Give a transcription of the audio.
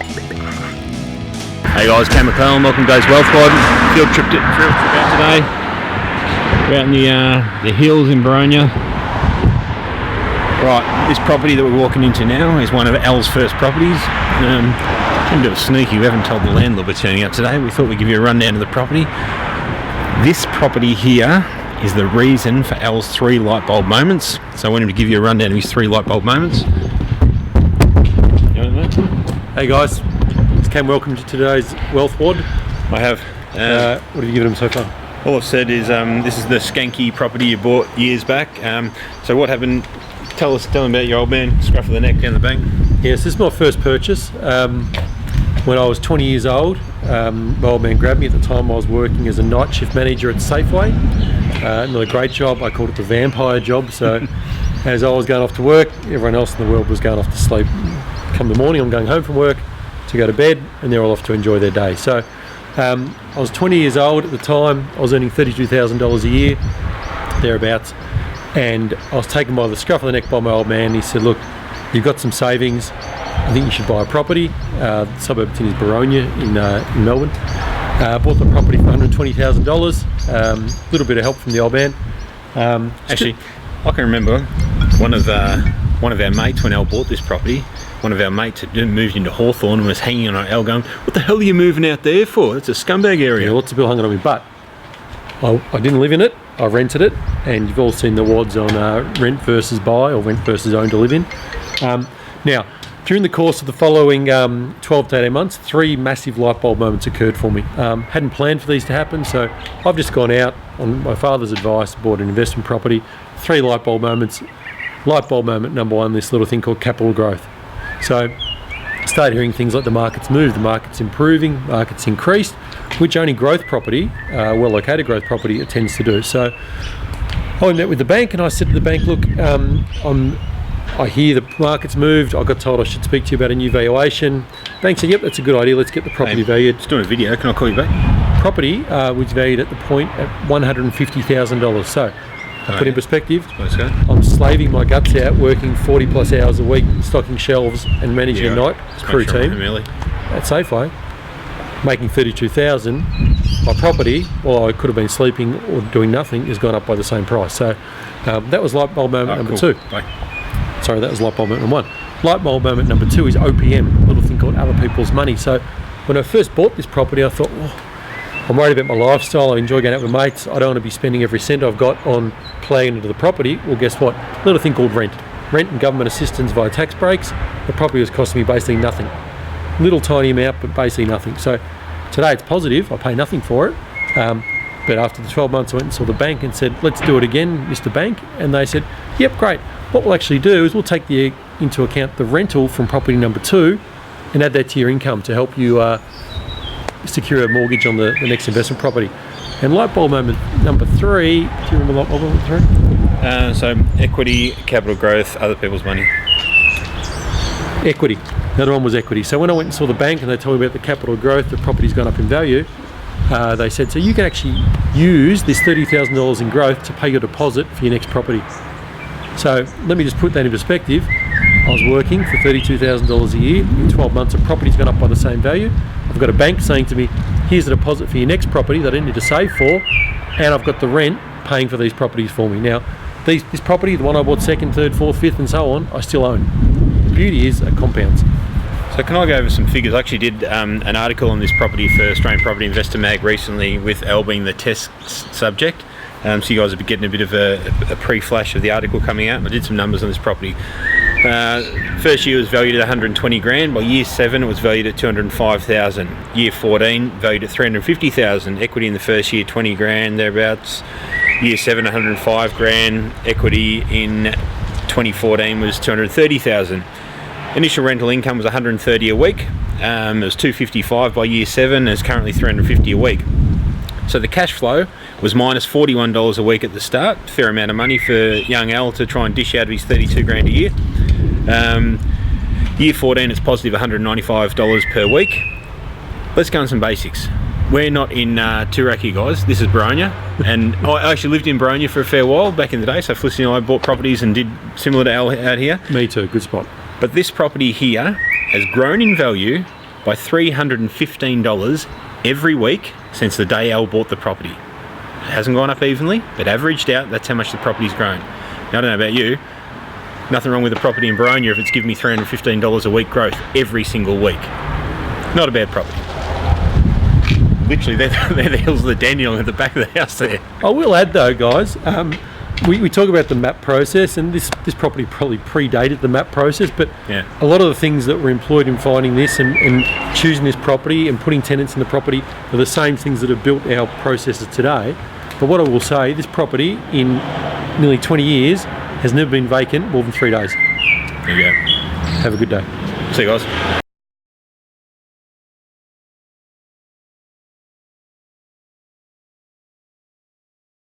Hey guys, Cam McClellan, welcome to today's Wealth WOD. Field trip out today. We're out in the hills in Baronia. Right, this property that we're walking into now is one of Al's first properties. A bit of sneaky, we haven't told the landlord we're turning up today. We thought we'd give you a rundown of the property. This property here is the reason for Al's 3 light bulb moments. So I want him to give you a rundown of his 3 light bulb moments. Hey guys, it's Cam. Welcome to today's Wealth WOD. I have. What have you given him so far? All I've said is this is the skanky property you bought years back. So what happened? Tell him about your old man, scruff of the neck down the bank. Yes, this is my first purchase. When I was 20 years old, my old man grabbed me. At the time I was working as a night shift manager at Safeway. Not a great job, I called it the vampire job. So as I was going off to work, everyone else in the world was going off to sleep. Come the morning, I'm going home from work to go to bed, and they're all off to enjoy their day. So I was 20 years old at the time. I was earning $32,000 a year, thereabouts. And I was taken by the scruff of the neck by my old man. He said, look, you've got some savings. I think you should buy a property. The suburb is Baronia in Melbourne. Bought the property for $120,000. Little bit of help from the old man. Actually, I can remember one of our mates, when Al bought this property, one of our mates had moved into Hawthorn and was hanging on our Al going, what the hell are you moving out there for? It's a scumbag area. Yeah, lots of people hung on me, but I didn't live in it. I rented it, and you've all seen the WODs on rent versus buy or rent versus own to live in. Now, during the course of the following 12 to 18 months, 3 massive light bulb moments occurred for me. Hadn't planned for these to happen, so I've just gone out on my father's advice, bought an investment property, 3 light bulb moments. Light bulb moment number 1, this little thing called capital growth. So I started hearing things like the market's moved, the market's improving, market's increased, which only growth property, well-located growth property, it tends to do. So I met with the bank and I said to the bank, look, I hear the market's moved. I got told I should speak to you about a new valuation. Bank said, yep, that's a good idea. Let's get the property valued. Just doing a video. Can I call you back? Property was valued at the point at $150,000. So to put in perspective, I'm slaving my guts out, working 40 plus hours a week, stocking shelves and managing a night crew team at Safeway, making $32,000. My property, while I could have been sleeping or doing nothing, has gone up by the same price. So that was light bulb moment number 2. Sorry, that was light bulb moment number 1. Light bulb moment number 2 is OPM, a little thing called other people's money. So when I first bought this property, I thought, I'm worried about my lifestyle. I enjoy going out with mates. I don't want to be spending every cent I've got on playing into the property. Well, guess what? A little thing called rent. Rent and government assistance via tax breaks. The property was costing me basically nothing. Little tiny amount, but basically nothing. So today it's positive. I pay nothing for it. But after the 12 months, I went and saw the bank and said, let's do it again, Mr. Bank. And they said, yep, great. What we'll actually do is we'll take into account the rental from property number 2 and add that to your income to help you secure a mortgage on the next investment property. And light bulb moment number 3, do you remember light bulb moment 3? So equity, capital growth, other people's money. Equity. The other one was equity. So when I went and saw the bank and they told me about the capital growth, the property's gone up in value, they said, so you can actually use this $30,000 in growth to pay your deposit for your next property. So let me just put that in perspective. I was working for $32,000 a year. In 12 months, a property's gone up by the same value. I've got a bank saying to me, here's a deposit for your next property that I didn't need to save for, and I've got the rent paying for these properties for me. Now, this property, the one I bought 2nd, 3rd, 4th, 5th and so on, I still own. The beauty is it compounds. So can I go over some figures? I actually did an article on this property for Australian Property Investor Mag recently, with Al being the test subject. So you guys will be getting a bit of a pre-flash of the article coming out. I did some numbers on this property. First year was valued at 120 grand. By year 7 it was valued at 205,000. Year 14 valued at 350,000. Equity in the first year 20 grand thereabouts. Year 7 105 grand. Equity in 2014 was 230,000. Initial rental income was 130 a week. It was 255 by year 7. It's currently 350 a week. So the cash flow was minus $41 a week at the start. Fair amount of money for young Al to try and dish out of his 32 grand a year. Year 14 it's positive $195 per week. Let's go on some basics. We're not in Turaki, guys. This is Baronia, and I actually lived in Baronia for a fair while back in the day. So Felicity and I bought properties and did similar to Al out here. Me too, good spot. But this property here has grown in value by $315 every week since the day Al bought the property. It hasn't gone up evenly, but averaged out, that's how much the property's grown. Now, I don't know about you, nothing wrong with the property in Baronia if it's given me $315 a week growth every single week. Not a bad property. Literally, they're the hills of the dandelion at the back of the house there. I will add though, guys, we talk about the map process, and this property probably predated the map process, but Yeah. a lot of the things that were employed in finding this and choosing this property and putting tenants in the property are the same things that have built our processes today. But what I will say, this property in nearly 20 years has never been vacant more than 3 days. There you go. Have a good day. See you guys.